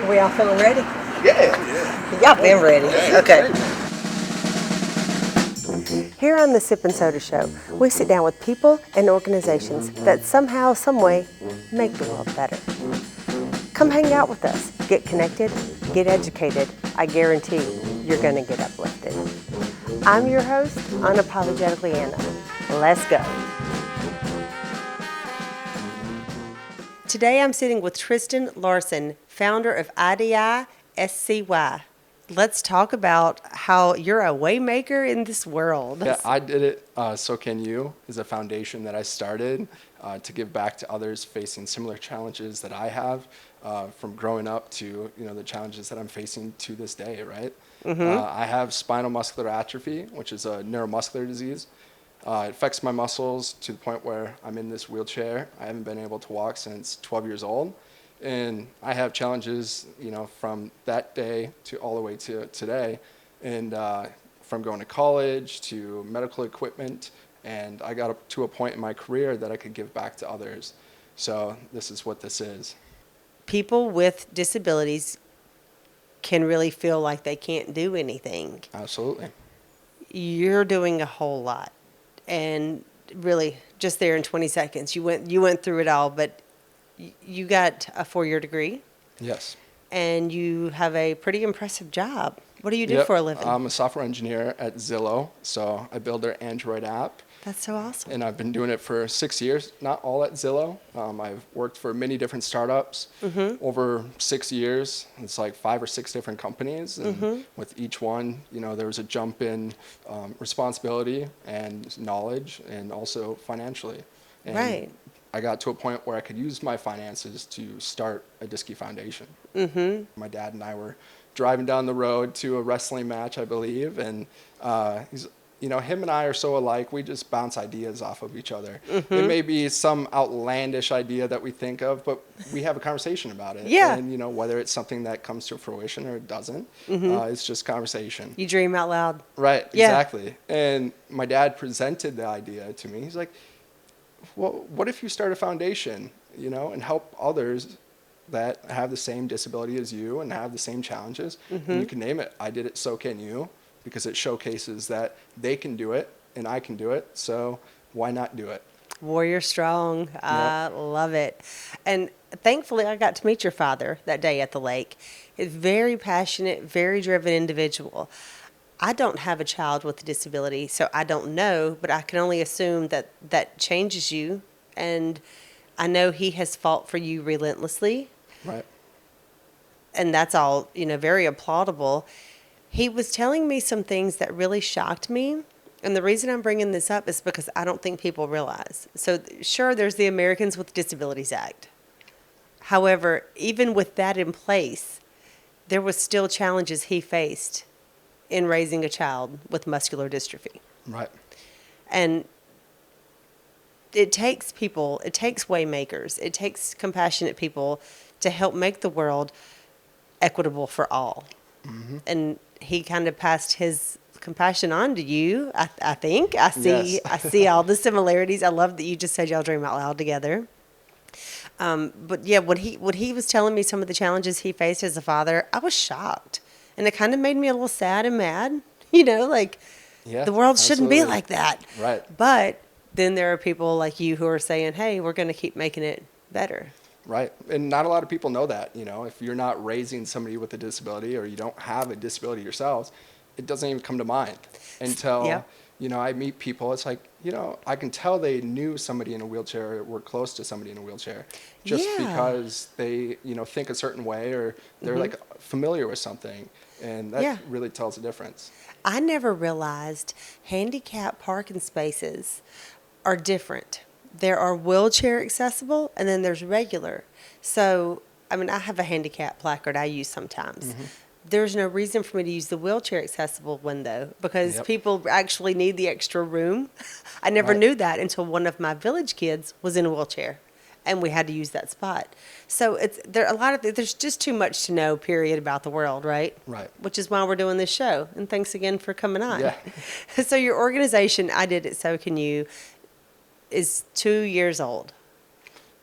We all feeling ready? Yeah. Y'all been ready. Yeah, Okay. Here on the Sip Sota Show, we sit down with people and organizations that somehow, someway, make the world better. Come hang out with us. Get connected, get educated. I guarantee you're going to get uplifted. I'm your host, Unapologetically Anna. Let's go. Today I'm sitting with Tristan Larson, founder of IDISCY. Let's talk about how you're a waymaker in this world. Yeah, I did it. So Can You is a foundation that I started to give back to others facing similar challenges that I have, from growing up to the challenges that I'm facing to this day. Right. I have spinal muscular atrophy, which is a neuromuscular disease. It affects my muscles to the point where I'm in this wheelchair. I haven't been able to walk since 12 years old. And I have challenges, from that day to all the way to today. And from going to college to medical equipment. And I got up to a point in my career that I could give back to others. So this is what this is. People with disabilities can really feel like they can't do anything. Absolutely. You're doing a whole lot. And really, just there in 20 seconds, you went through it all, but you got a 4-year degree. Yes. And you have a pretty impressive job. What do you do for a living? I'm a software engineer at Zillow, so I build their Android app. That's so awesome. And I've been doing it for 6 years, not all at Zillow. I've worked for many different startups over 6 years. It's like 5 or 6 different companies. And with each one, there was a jump in responsibility and knowledge and also financially. And right. I got to a point where I could use my finances to start a IDISCY Foundation. My dad and I were driving down the road to a wrestling match, I believe, and him and I are so alike, we just bounce ideas off of each other. It may be some outlandish idea that we think of, but we have a conversation about it. Yeah. And, whether it's something that comes to fruition or it doesn't, it's just conversation. You dream out loud. Right, yeah. Exactly. And my dad presented the idea to me. He's like, well, what if you start a foundation, and help others that have the same disability as you and have the same challenges? And you can name it. I did it, so can you, because it showcases that they can do it and I can do it. So why not do it? Warrior strong. I love it. And thankfully, I got to meet your father that day at the lake. He's a very passionate, very driven individual. I don't have a child with a disability, so I don't know, but I can only assume that that changes you. And I know he has fought for you relentlessly. Right. And that's all, very applaudable. He was telling me some things that really shocked me. And the reason I'm bringing this up is because I don't think people realize. So sure, there's the Americans with Disabilities Act. However, even with that in place, there was still challenges he faced in raising a child with muscular dystrophy. Right. And it takes people, it takes waymakers, it takes compassionate people to help make the world equitable for all. And he kind of passed his compassion on to you, I think. I see all the similarities. I love that you just said y'all dream out loud together. But yeah, when he was telling me some of the challenges he faced as a father, I was shocked. And it kind of made me a little sad and mad, the world shouldn't be like that. Right. But then there are people like you who are saying, hey, we're going to keep making it better. Right. And not a lot of people know that, if you're not raising somebody with a disability or you don't have a disability yourselves, it doesn't even come to mind until, I meet people. It's like, I can tell they knew somebody in a wheelchair or were close to somebody in a wheelchair just because they, think a certain way or they're like familiar with something. And that really tells a difference. I never realized handicap parking spaces are different. There are wheelchair accessible and then there's regular. So, I have a handicap placard I use sometimes. There's no reason for me to use the wheelchair accessible one, though, because people actually need the extra room. I never knew that until one of my village kids was in a wheelchair and we had to use that spot. So there's just too much to know, period, about the world, right? Right. Which is why we're doing this show. And thanks again for coming on. Yeah. So your organization, I Did It, So Can You, is 2 years old.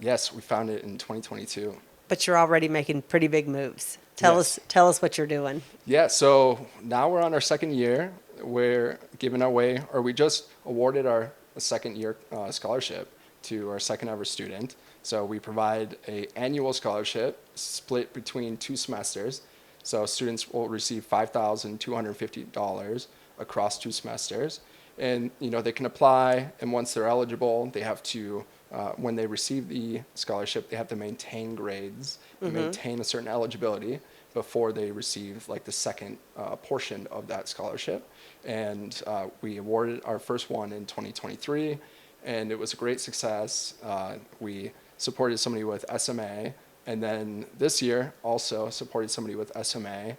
Yes, we founded it in 2022. But you're already making pretty big moves. Yes. Tell us what you're doing. Yeah, so now we're on our second year. We're giving away, or we just awarded our second year scholarship to our second ever student. So we provide a annual scholarship split between 2 semesters. So students will receive $5,250 across 2 semesters. And, they can apply, and once they're eligible, they have to, when they receive the scholarship, they have to maintain grades and maintain a certain eligibility before they receive like the second portion of that scholarship. And we awarded our first one in 2023, and it was a great success. We supported somebody with SMA, and then this year also supported somebody with SMA,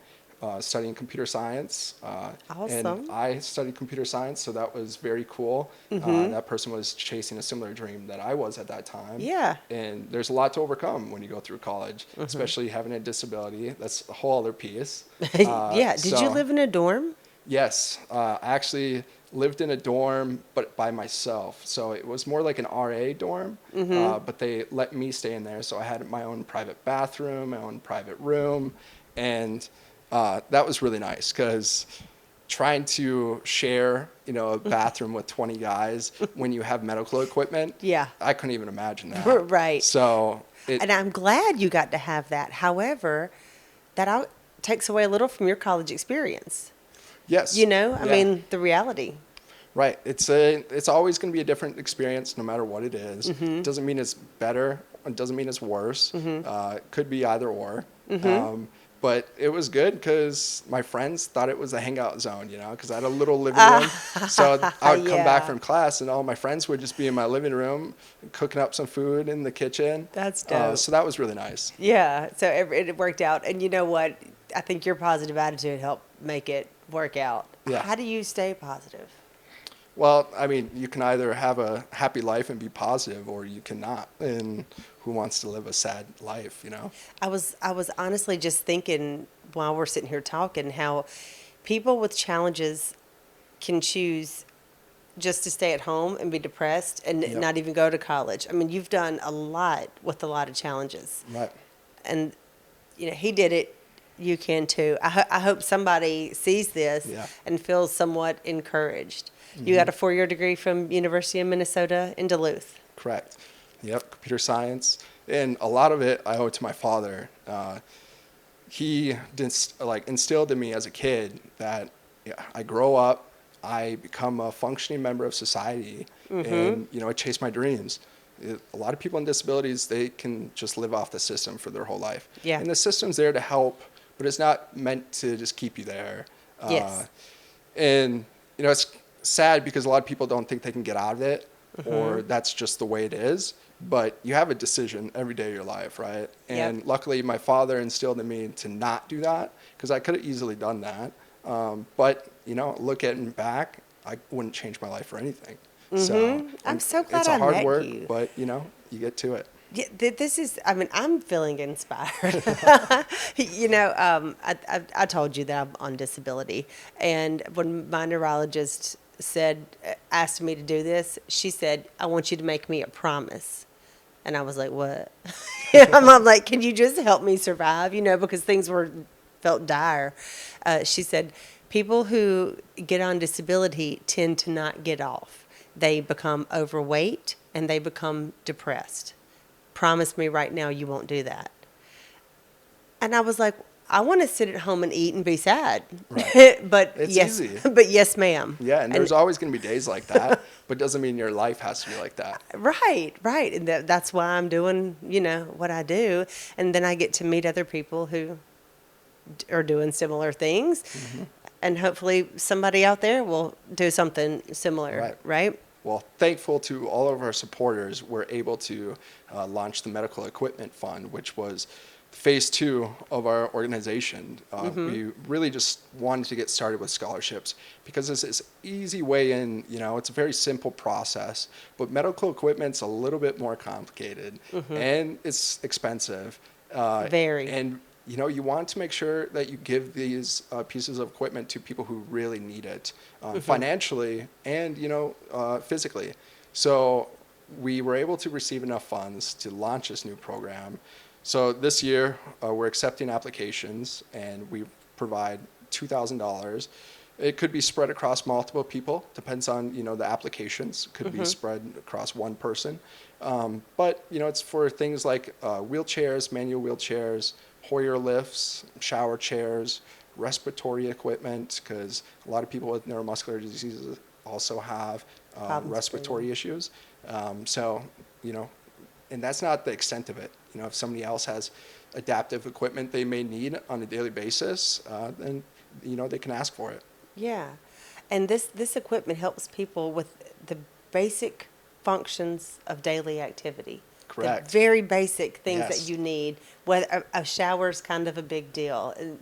studying computer science. Awesome. And I studied computer science, so that was very cool. That person was chasing a similar dream that I was at that time. Yeah. And there's a lot to overcome when you go through college, especially having a disability. That's a whole other piece. Yeah. Did you live in a dorm? Yes. I actually lived in a dorm, but by myself. So it was more like an RA dorm, but they let me stay in there. So I had my own private bathroom, my own private room, and that was really nice because trying to share, a bathroom with 20 guys when you have medical equipment, Yeah. I couldn't even imagine that. Right. So And I'm glad you got to have that. However, takes away a little from your college experience. yes. I Yeah. mean, the reality. Right. It's always going to be a different experience no matter what it is. It doesn't mean it's better. It doesn't mean it's worse. It could be either or. But it was good because my friends thought it was a hangout zone, because I had a little living room. So I would come back Yeah. from class and all my friends would just be in my living room cooking up some food in the kitchen. That's dope. So that was really nice. Yeah. So it worked out. And you know what? I think your positive attitude helped make it work out. Yeah. How do you stay positive? Well, I mean, you can either have a happy life and be positive, or you cannot. And who wants to live a sad life, I was honestly just thinking while we're sitting here talking how people with challenges can choose just to stay at home and be depressed and Yep. not even go to college. I mean, you've done a lot with a lot of challenges. Right. And, he did it. You can too. I hope somebody sees this Yeah. and feels somewhat encouraged. You got a 4-year degree from University of Minnesota in Duluth. Correct. Yep, computer science. And a lot of it I owe to my father. He instilled in me as a kid that I grow up, I become a functioning member of society, and I chase my dreams. A lot of people in disabilities, they can just live off the system for their whole life. Yeah. And the system's there to help, but it's not meant to just keep you there. Yes. And it's sad because a lot of people don't think they can get out of it, or that's just the way it is. But you have a decision every day of your life, right? And Yep. luckily, my father instilled in me to not do that, because I could have easily done that. But looking back, I wouldn't change my life for anything. So I'm so glad it's I a hard met work, you. but you get to it. Yeah, this is, I'm feeling inspired. I told you that I'm on disability. And when my neurologist asked me to do this, she said, I want you to make me a promise. And I was like, what? I'm like, can you just help me survive? Because things felt dire. She said, people who get on disability tend to not get off. They become overweight and they become depressed. Promise me right now you won't do that. And I was like, I want to sit at home and eat and be sad. Right. But It's yes, easy. but yes, ma'am. Yeah, and there's always going to be days like that, but doesn't mean your life has to be like that. Right. And that's why I'm doing, what I do. And then I get to meet other people who are doing similar things. And hopefully somebody out there will do something similar, right? Well, thankful to all of our supporters, we're able to launch the Medical Equipment Fund, which was phase 2 of our organization. We really just wanted to get started with scholarships because it's this easy way in. It's a very simple process, but medical equipment's a little bit more complicated and it's expensive. Very. And you want to make sure that you give these pieces of equipment to people who really need it, financially and, physically. So we were able to receive enough funds to launch this new program. So this year, we're accepting applications, and we provide $2,000. It could be spread across multiple people, depends on, the applications. It could be spread across one person. But, it's for things like wheelchairs, manual wheelchairs, Hoyer lifts, shower chairs, respiratory equipment, because a lot of people with neuromuscular diseases also have respiratory issues. So, and that's not the extent of it. If somebody else has adaptive equipment they may need on a daily basis, then, they can ask for it. Yeah. And this equipment helps people with the basic functions of daily activity. Correct. The very basic things that Yes. you need. Whether a shower is kind of a big deal, and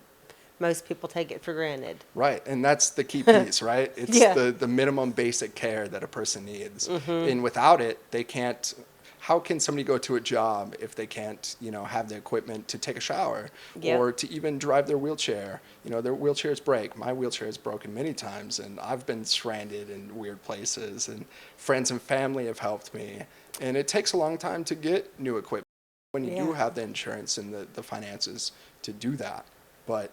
most people take it for granted. Right, and that's the key piece, right? It's Yeah. the minimum basic care that a person needs. And without it, they can't. How can somebody go to a job if they can't, have the equipment to take a shower Yep. or to even drive their wheelchair? Their wheelchairs break. My wheelchair has broken many times, and I've been stranded in weird places, and friends and family have helped me. And it takes a long time to get new equipment when you do Yeah. have the insurance and the finances to do that. But,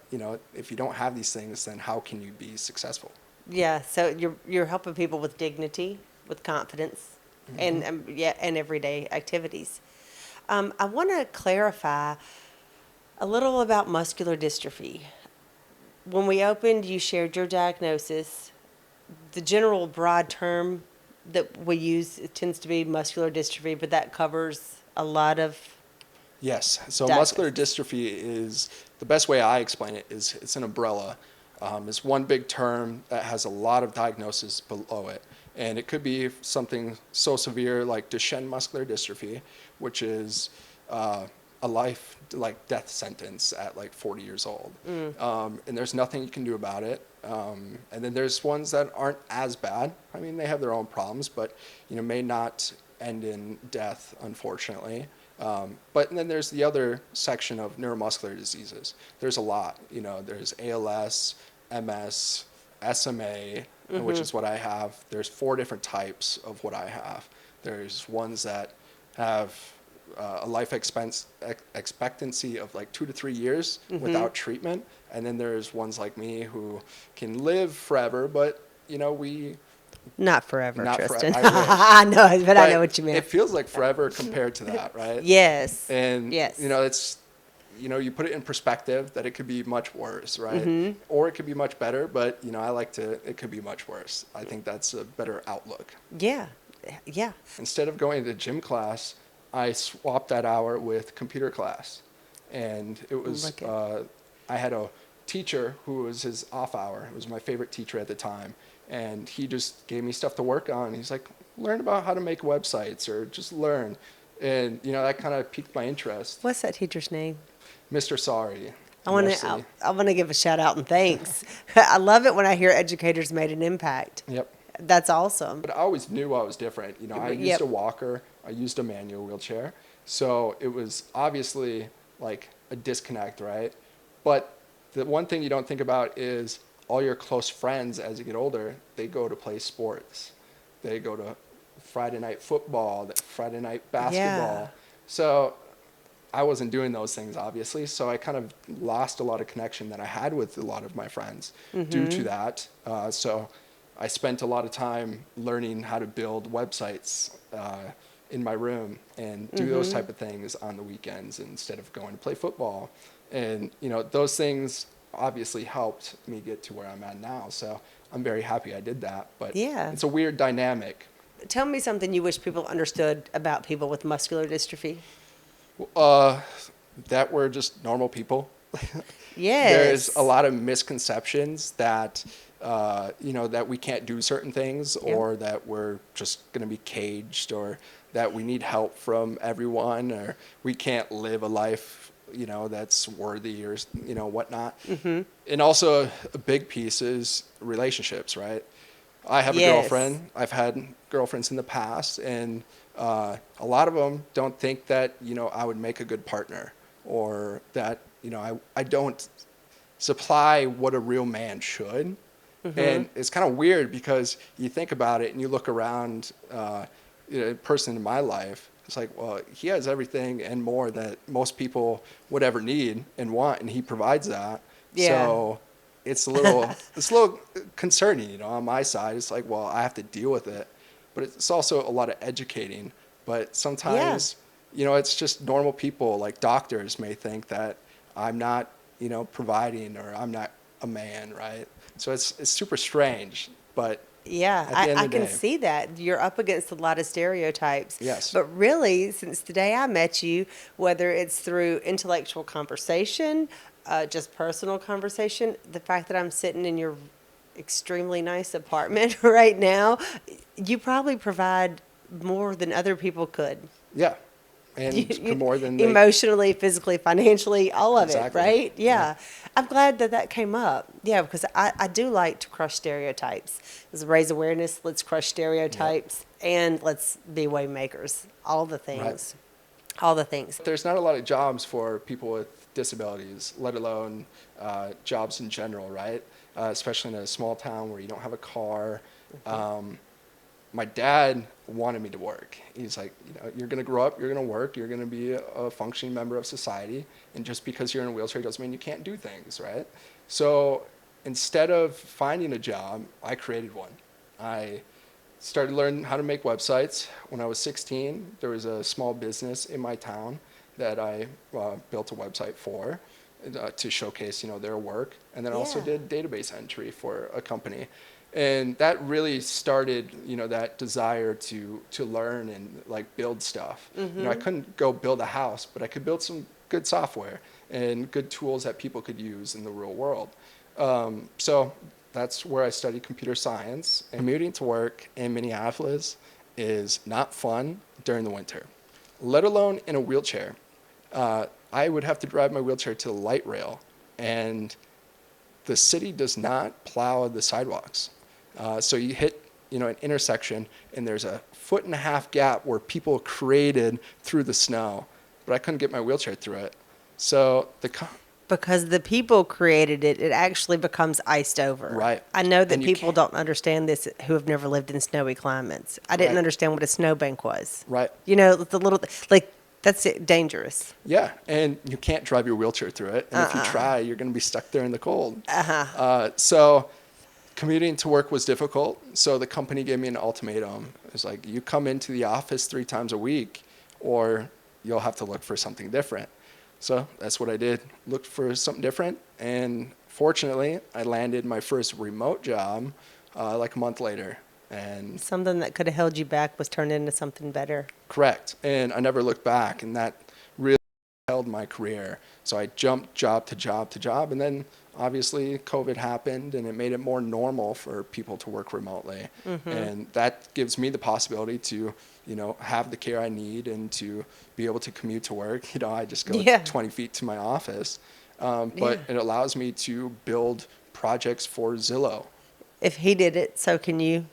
if you don't have these things, then how can you be successful? Yeah. So you're helping people with dignity, with confidence, and and everyday activities. I want to clarify a little about muscular dystrophy. When we opened, you shared your diagnosis. The general broad term that we use, it tends to be muscular dystrophy, but that covers a lot of. Yes. So Diagnosis. muscular dystrophy is the best way I explain it is it's an umbrella. It's one big term that has a lot of diagnoses below it. And it could be something so severe like Duchenne muscular dystrophy, which is a life, like death sentence at like 40 years old. And there's nothing you can do about it. And then there's ones that aren't as bad. I mean, they have their own problems, but may not end in death, unfortunately. But then there's the other section of neuromuscular diseases. There's a lot. There's ALS, MS, SMA, which is what I have. There's 4 different types of what I have. There's ones that have a life expectancy of like 2 to 3 years without treatment. And then there's ones like me who can live forever, but, we... Not forever, Not Tristan. forever. I wish. I know, but I know what you mean. It feels like forever compared to that, right? Yes. And, yes. It's, you put it in perspective that it could be much worse, right? Or it could be much better, but, it could be much worse. I think that's a better outlook. Yeah. Yeah. Instead of going to gym class, I swapped that hour with computer class. And it was, I had a teacher who was his off hour. It was my favorite teacher at the time. And he just gave me stuff to work on. He's like, learn about how to make websites or just learn. And, that kind of piqued my interest. What's that teacher's name? Mr. Sorry. I want to give a shout out and thanks. I love it when I hear educators made an impact. Yep. That's awesome. But I always knew I was different. I used a walker. I used a manual wheelchair. So it was obviously like a disconnect, right? But the one thing you don't think about is all your close friends as you get older, they go to play sports. They go to Friday night football, Friday night basketball. Yeah. So I wasn't doing those things, obviously. So I kind of lost a lot of connection that I had with a lot of my friends due to that. So I spent a lot of time learning how to build websites in my room and do those type of things on the weekends instead of going to play football. And, those things obviously helped me get to where I'm at now. So I'm very happy I did that. But Yeah. it's a weird dynamic. Tell me something you wish people understood about people with muscular dystrophy. That we're just normal people. Yes. There's a lot of misconceptions that, that we can't do certain things or that we're just going to be caged or that we need help from everyone or we can't live a life, that's worthy or, whatnot. And also a big piece is relationships, right? I have a girlfriend. I've had girlfriends in the past, and a lot of them don't think that, I would make a good partner or that, I don't supply what a real man should. And it's kind of weird because you think about it and you look around, a person in my life, It's like, well, he has everything and more that most people would ever need and want, and he provides that. Yeah. So it's a little concerning, you know, on my side. It's like, well, I have to deal with it, but it's also a lot of educating. But sometimes, you know, it's just normal people, like doctors may think that I'm not, you know, providing, or I'm not a man, right? So it's super strange, but Yeah, at the end I of the can day, see that. You're up against a lot of stereotypes. yes, But really, since the day I met you, whether it's through intellectual conversation, just personal conversation, the fact that I'm sitting in your extremely nice apartment right now, you probably provide more than other people could. yeah, and more than they Emotionally, physically, financially, all of it, exactly, right? yeah, Yeah. I'm glad that that came up. Yeah, because I do like to crush stereotypes. Let's raise awareness, let's crush stereotypes, and let's be way makers. All the right. things. All the things. There's not a lot of jobs for people with disabilities, let alone jobs in general, right? Especially in a small town where you don't have a car. My dad wanted me to work. He's like, you know, you're going to grow up, you're going to work, you're going to be a functioning member of society, and just because you're in a wheelchair doesn't mean you can't do things, right? So instead of finding a job, I created one. I started learning how to make websites. When I was 16, there was a small business in my town that I built a website for to showcase, you know, their work, and then I also Yeah. did database entry for a company. And that really started, you know, that desire to learn and like build stuff. You know, I couldn't go build a house, but I could build some good software and good tools that people could use in the real world. So that's where I studied computer science. And commuting to work in Minneapolis is not fun during the winter, let alone in a wheelchair. I would have to drive my wheelchair to the light rail, and the city does not plow the sidewalks. So you hit, you know, an intersection, and there's a 1.5 foot gap where people created through the snow, but I couldn't get my wheelchair through it. So Because the people created it, it actually becomes iced over. right, I know that and you people can't, don't understand this who have never lived in snowy climates. I didn't right, understand what a snowbank was. right, You know, the little, like, that's it, dangerous. yeah, and you can't drive your wheelchair through it, and if you try, you're going to be stuck there in the cold. So commuting to work was difficult, so the company gave me an ultimatum. It was like, you come into the office 3 times a week, or you'll have to look for something different. So that's what I did, looked for something different, and fortunately, I landed my first remote job like a month later. And Something that could have held you back was turned into something better. correct, and I never looked back, and that really held my career. So I jumped job to job to job, and then obviously COVID happened, and it made it more normal for people to work remotely. And that gives me the possibility to, you know, have the care I need and to be able to commute to work. You know, I just go 20 feet to my office, but it allows me to build projects for Zillow. If he did it, so can you.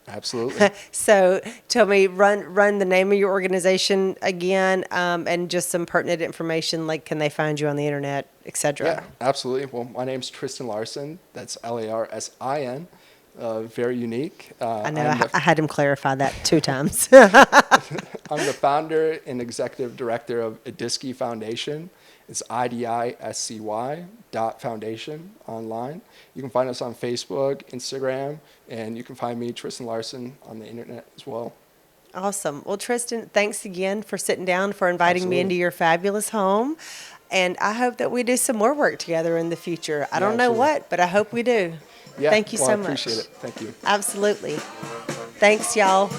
Absolutely. So tell me, run the name of your organization again, and just some pertinent information, like can they find you on the internet, etc. Yeah, absolutely. Well, my name's Tristan Larson. That's Larsin. Very unique. I know I had him clarify that 2 times. I'm the founder and executive director of IDISCY Foundation. It's IDISCY.foundation online. You can find us on Facebook, Instagram, and you can find me, Tristan Larson, on the internet as well. Awesome. Well, Tristan, thanks again for sitting down, for inviting me Absolutely. into your fabulous home. And I hope that we do some more work together in the future. I Yeah, don't know absolutely. what, but I hope we do. Yeah, Thank you well, so I much. appreciate it. Thank you. Absolutely. Thanks, y'all.